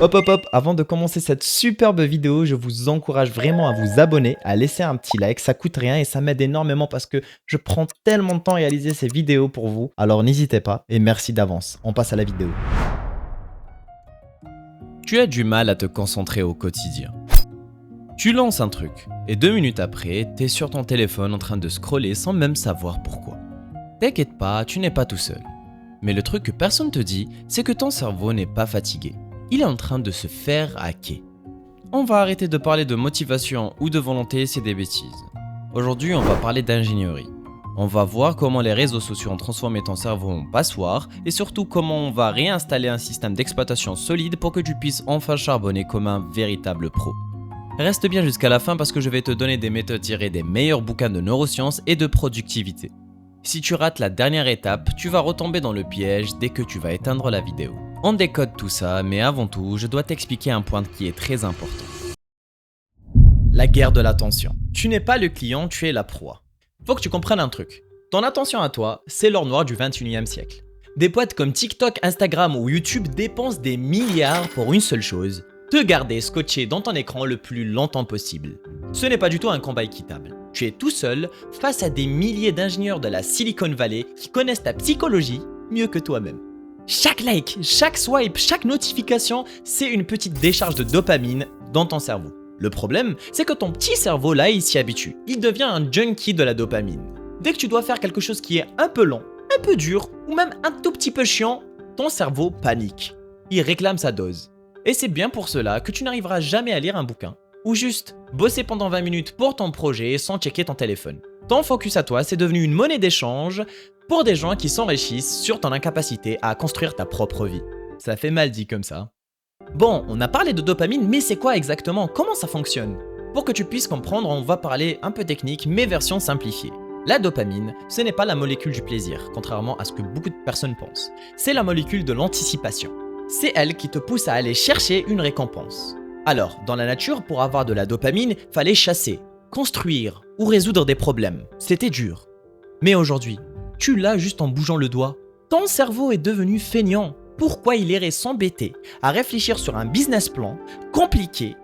Hop, avant de commencer cette superbe vidéo, je vous encourage vraiment à vous abonner, à laisser un petit like, ça coûte rien et ça m'aide énormément parce que je prends tellement de temps à réaliser ces vidéos pour vous. Alors n'hésitez pas et merci d'avance. On passe à la vidéo. Tu as du mal à te concentrer au quotidien. Tu lances un truc et 2 minutes après, t'es sur ton téléphone en train de scroller sans même savoir pourquoi. T'inquiète pas, tu n'es pas tout seul. Mais le truc que personne te dit, c'est que ton cerveau n'est pas fatigué. Il est en train de se faire hacker. On va arrêter de parler de motivation ou de volonté, c'est des bêtises. Aujourd'hui, on va parler d'ingénierie. On va voir comment les réseaux sociaux ont transformé ton cerveau en passoire et surtout comment on va réinstaller un système d'exploitation solide pour que tu puisses enfin charbonner comme un véritable pro. Reste bien jusqu'à la fin parce que je vais te donner des méthodes tirées des meilleurs bouquins de neurosciences et de productivité. Si tu rates la dernière étape, tu vas retomber dans le piège dès que tu vas éteindre la vidéo. On décode tout ça, mais avant tout, je dois t'expliquer un point qui est très important. La guerre de l'attention. Tu n'es pas le client, tu es la proie. Faut que tu comprennes un truc. Ton attention à toi, c'est l'or noir du 21e siècle. Des boîtes comme TikTok, Instagram ou YouTube dépensent des milliards pour une seule chose, te garder scotché dans ton écran le plus longtemps possible. Ce n'est pas du tout un combat équitable. Tu es tout seul face à des milliers d'ingénieurs de la Silicon Valley qui connaissent ta psychologie mieux que toi-même. Chaque like, chaque swipe, chaque notification, c'est une petite décharge de dopamine dans ton cerveau. Le problème, c'est que ton petit cerveau là, il s'y habitue. Il devient un junkie de la dopamine. Dès que tu dois faire quelque chose qui est un peu long, un peu dur ou même un tout petit peu chiant, ton cerveau panique. Il réclame sa dose. Et c'est bien pour cela que tu n'arriveras jamais à lire un bouquin ou juste bosser pendant 20 minutes pour ton projet sans checker ton téléphone. Ton focus à toi, c'est devenu une monnaie d'échange pour des gens qui s'enrichissent sur ton incapacité à construire ta propre vie. Ça fait mal dit comme ça. Bon, on a parlé de dopamine, mais c'est quoi exactement? Comment ça fonctionne? Pour que tu puisses comprendre, on va parler un peu technique, mais version simplifiée. La dopamine, ce n'est pas la molécule du plaisir, contrairement à ce que beaucoup de personnes pensent. C'est la molécule de l'anticipation. C'est elle qui te pousse à aller chercher une récompense. Alors, dans la nature, pour avoir de la dopamine, fallait chasser, construire ou résoudre des problèmes. C'était dur. Mais aujourd'hui, tu l'as juste en bougeant le doigt. Ton cerveau est devenu feignant. Pourquoi il irait s'embêter à réfléchir sur un business plan compliqué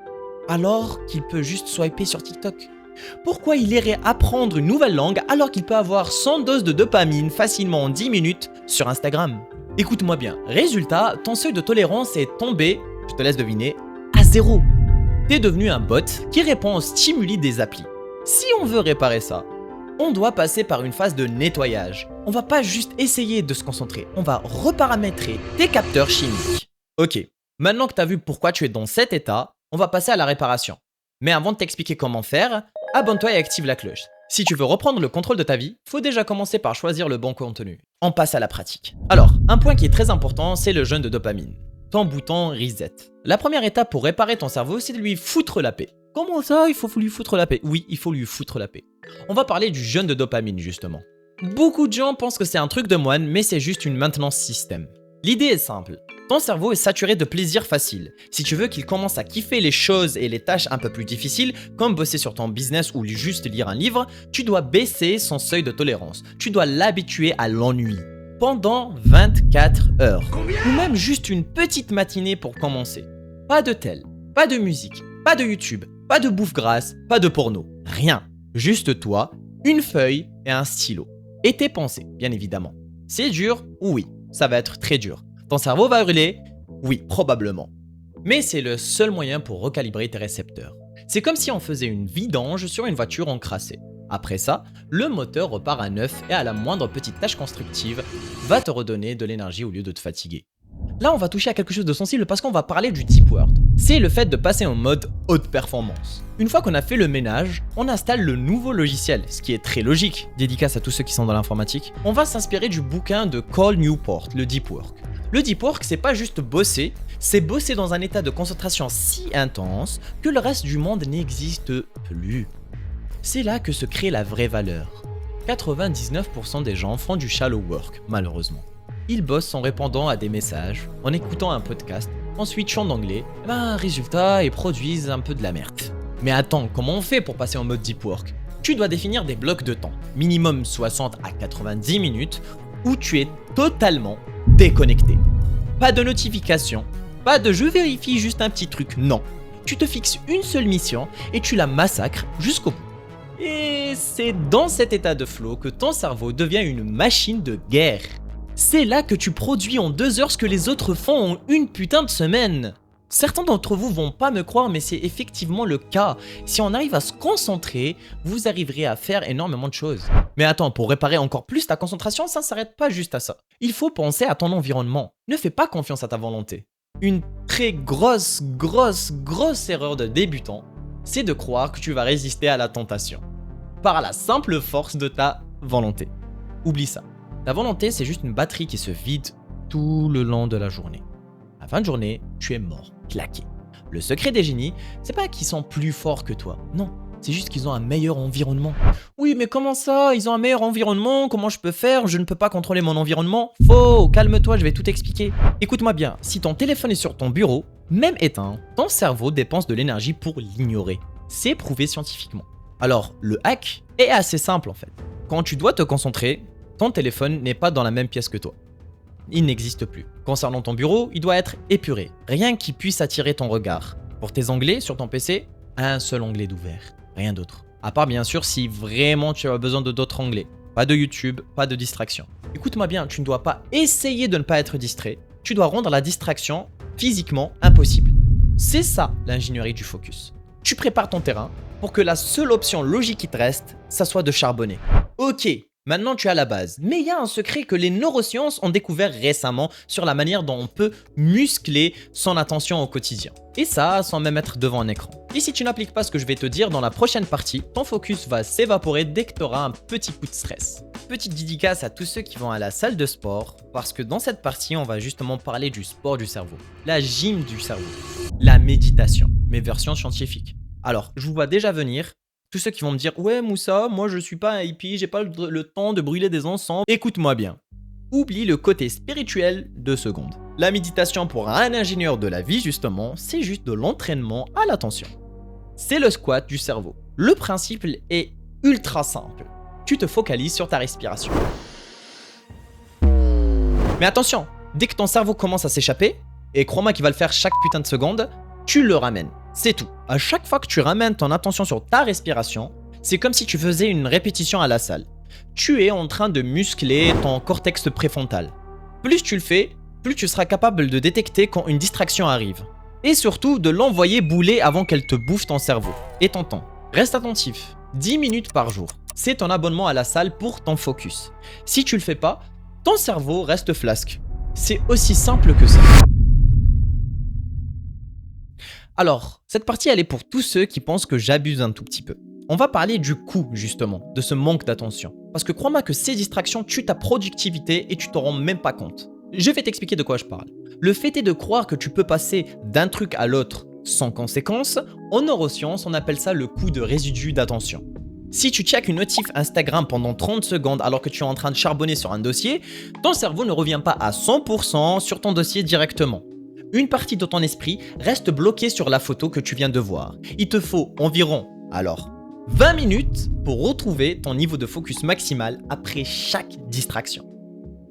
alors qu'il peut juste swiper sur TikTok? Pourquoi il irait apprendre une nouvelle langue alors qu'il peut avoir 100 doses de dopamine facilement en 10 minutes sur Instagram? Écoute-moi bien, résultat, ton seuil de tolérance est tombé, je te laisse deviner, à 0. T'es devenu un bot qui répond aux stimuli des applis. Si on veut réparer ça, on doit passer par une phase de nettoyage. On va pas juste essayer de se concentrer, on va reparamétrer tes capteurs chimiques. Ok, maintenant que t'as vu pourquoi tu es dans cet état, on va passer à la réparation. Mais avant de t'expliquer comment faire, abonne-toi et active la cloche. Si tu veux reprendre le contrôle de ta vie, faut déjà commencer par choisir le bon contenu. On passe à la pratique. Alors, un point qui est très important, c'est le jeûne de dopamine. Ton bouton reset. La première étape pour réparer ton cerveau, c'est de lui foutre la paix. Comment ça, il faut lui foutre la paix? Oui, il faut lui foutre la paix. On va parler du jeûne de dopamine justement. Beaucoup de gens pensent que c'est un truc de moine, mais c'est juste une maintenance système. L'idée est simple. Ton cerveau est saturé de plaisir facile. Si tu veux qu'il commence à kiffer les choses et les tâches un peu plus difficiles, comme bosser sur ton business ou juste lire un livre, tu dois baisser son seuil de tolérance. Tu dois l'habituer à l'ennui. Pendant 24 heures. Ou même juste une petite matinée pour commencer. Pas de tel, pas de musique, pas de YouTube, pas de bouffe grasse, pas de porno. Rien. Juste toi, une feuille et un stylo. Et tes pensées, bien évidemment. C'est dur? Oui, ça va être très dur. Ton cerveau va hurler? Oui, probablement. Mais c'est le seul moyen pour recalibrer tes récepteurs. C'est comme si on faisait une vidange sur une voiture encrassée. Après ça, le moteur repart à neuf et à la moindre petite tâche constructive, va te redonner de l'énergie au lieu de te fatiguer. Là, on va toucher à quelque chose de sensible parce qu'on va parler du deep work. C'est le fait de passer en mode haute performance. Une fois qu'on a fait le ménage, on installe le nouveau logiciel, ce qui est très logique. Dédicace à tous ceux qui sont dans l'informatique. On va s'inspirer du bouquin de Cal Newport, le deep work. Le deep work, c'est pas juste bosser, c'est bosser dans un état de concentration si intense que le reste du monde n'existe plus. C'est là que se crée la vraie valeur. 99% des gens font du shallow work, malheureusement. Ils bossent en répondant à des messages, en écoutant un podcast, en switchant d'anglais, résultat, ils produisent un peu de la merde. Mais attends, comment on fait pour passer en mode deep work? Tu dois définir des blocs de temps, minimum 60 à 90 minutes, où tu es totalement déconnecté. Pas de notification, Pas de je vérifie juste un petit truc, non. Tu te fixes une seule mission et tu la massacres jusqu'au bout. Et c'est dans cet état de flow que ton cerveau devient une machine de guerre. C'est là que tu produis en 2 heures ce que les autres font en une putain de semaine. Certains d'entre vous vont pas me croire, mais c'est effectivement le cas. Si on arrive à se concentrer, vous arriverez à faire énormément de choses. Mais attends, pour réparer encore plus ta concentration, ça ne s'arrête pas juste à ça. Il faut penser à ton environnement. Ne fais pas confiance à ta volonté. Une très grosse erreur de débutant, c'est de croire que tu vas résister à la tentation. Par la simple force de ta volonté. Oublie ça. Ta volonté, c'est juste une batterie qui se vide tout le long de la journée. À la fin de journée, tu es mort, claqué. Le secret des génies, c'est pas qu'ils sont plus forts que toi. Non, c'est juste qu'ils ont un meilleur environnement. Oui, mais comment ça? Ils ont un meilleur environnement? Comment je peux faire? Je ne peux pas contrôler mon environnement? Faux, calme-toi, je vais tout expliquer. Écoute-moi bien, si ton téléphone est sur ton bureau, même éteint, ton cerveau dépense de l'énergie pour l'ignorer. C'est prouvé scientifiquement. Alors, le hack est assez simple en fait. Quand tu dois te concentrer, ton téléphone n'est pas dans la même pièce que toi. Il n'existe plus. Concernant ton bureau, il doit être épuré. Rien qui puisse attirer ton regard. Pour tes onglets sur ton PC, un seul onglet d'ouvert. Rien d'autre. À part bien sûr si vraiment tu as besoin de d'autres onglets. Pas de YouTube, pas de distraction. Écoute-moi bien, tu ne dois pas essayer de ne pas être distrait. Tu dois rendre la distraction physiquement impossible. C'est ça l'ingénierie du focus. Tu prépares ton terrain pour que la seule option logique qui te reste, ça soit de charbonner. Ok, maintenant tu as la base, mais il y a un secret que les neurosciences ont découvert récemment sur la manière dont on peut muscler son attention au quotidien. Et ça, sans même être devant un écran. Et si tu n'appliques pas ce que je vais te dire dans la prochaine partie, ton focus va s'évaporer dès que tu auras un petit coup de stress. Petite dédicace à tous ceux qui vont à la salle de sport, parce que dans cette partie, on va justement parler du sport du cerveau, la gym du cerveau, la méditation, mais version scientifique. Alors, je vous vois déjà venir. Tous ceux qui vont me dire « Ouais Moussa, moi je suis pas un hippie, j'ai pas le temps de brûler des encens. » Écoute-moi bien. Oublie le côté spirituel 2 secondes. La méditation pour un ingénieur de la vie justement, c'est juste de l'entraînement à l'attention. C'est le squat du cerveau. Le principe est ultra simple. Tu te focalises sur ta respiration. Mais attention, dès que ton cerveau commence à s'échapper, et crois-moi qu'il va le faire chaque putain de seconde, tu le ramènes. C'est tout. À chaque fois que tu ramènes ton attention sur ta respiration, c'est comme si tu faisais une répétition à la salle. Tu es en train de muscler ton cortex préfrontal. Plus tu le fais, plus tu seras capable de détecter quand une distraction arrive. Et surtout de l'envoyer bouler avant qu'elle te bouffe ton cerveau et ton temps. Reste attentif. 10 minutes par jour. C'est ton abonnement à la salle pour ton focus. Si tu le fais pas, ton cerveau reste flasque. C'est aussi simple que ça. Alors, cette partie elle est pour tous ceux qui pensent que j'abuse un tout petit peu. On va parler du coût justement, de ce manque d'attention. Parce que crois-moi que ces distractions tuent ta productivité et tu t'en rends même pas compte. Je vais t'expliquer de quoi je parle. Le fait est de croire que tu peux passer d'un truc à l'autre sans conséquence. En neurosciences, on appelle ça le coût de résidu d'attention. Si tu checkes une notif Instagram pendant 30 secondes alors que tu es en train de charbonner sur un dossier, ton cerveau ne revient pas à 100% sur ton dossier directement. Une partie de ton esprit reste bloquée sur la photo que tu viens de voir. Il te faut environ, 20 minutes pour retrouver ton niveau de focus maximal après chaque distraction.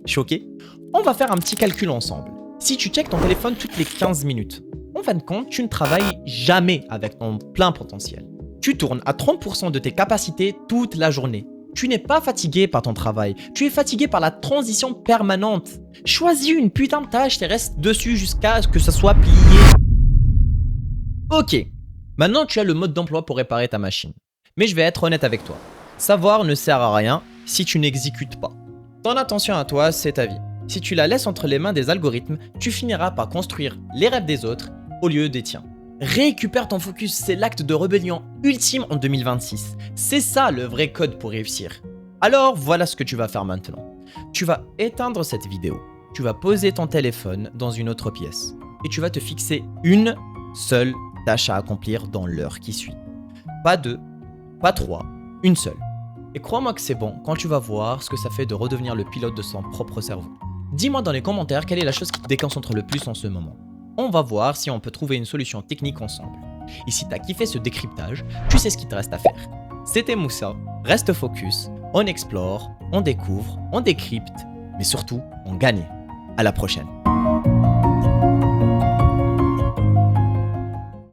Choqué? On va faire un petit calcul ensemble. Si tu checkes ton téléphone toutes les 15 minutes, en fin de compte, tu ne travailles jamais avec ton plein potentiel. Tu tournes à 30% de tes capacités toute la journée. Tu n'es pas fatigué par ton travail, tu es fatigué par la transition permanente. Choisis une putain de tâche et reste dessus jusqu'à ce que ça soit plié. Ok, maintenant tu as le mode d'emploi pour réparer ta machine. Mais je vais être honnête avec toi. Savoir ne sert à rien si tu n'exécutes pas. Ton attention à toi, c'est ta vie. Si tu la laisses entre les mains des algorithmes, tu finiras par construire les rêves des autres au lieu des tiens. Récupère ton focus, c'est l'acte de rébellion ultime en 2026. C'est ça le vrai code pour réussir. Alors voilà ce que tu vas faire maintenant. Tu vas éteindre cette vidéo. Tu vas poser ton téléphone dans une autre pièce. Et tu vas te fixer une seule tâche à accomplir dans l'heure qui suit. Pas 2, pas 3, une seule. Et crois-moi que c'est bon quand tu vas voir ce que ça fait de redevenir le pilote de son propre cerveau. Dis-moi dans les commentaires quelle est la chose qui te déconcentre le plus en ce moment. On va voir si on peut trouver une solution technique ensemble. Et si t'as kiffé ce décryptage, tu sais ce qu'il te reste à faire. C'était Moussa, reste focus, on explore, on découvre, on décrypte, mais surtout, on gagne. À la prochaine.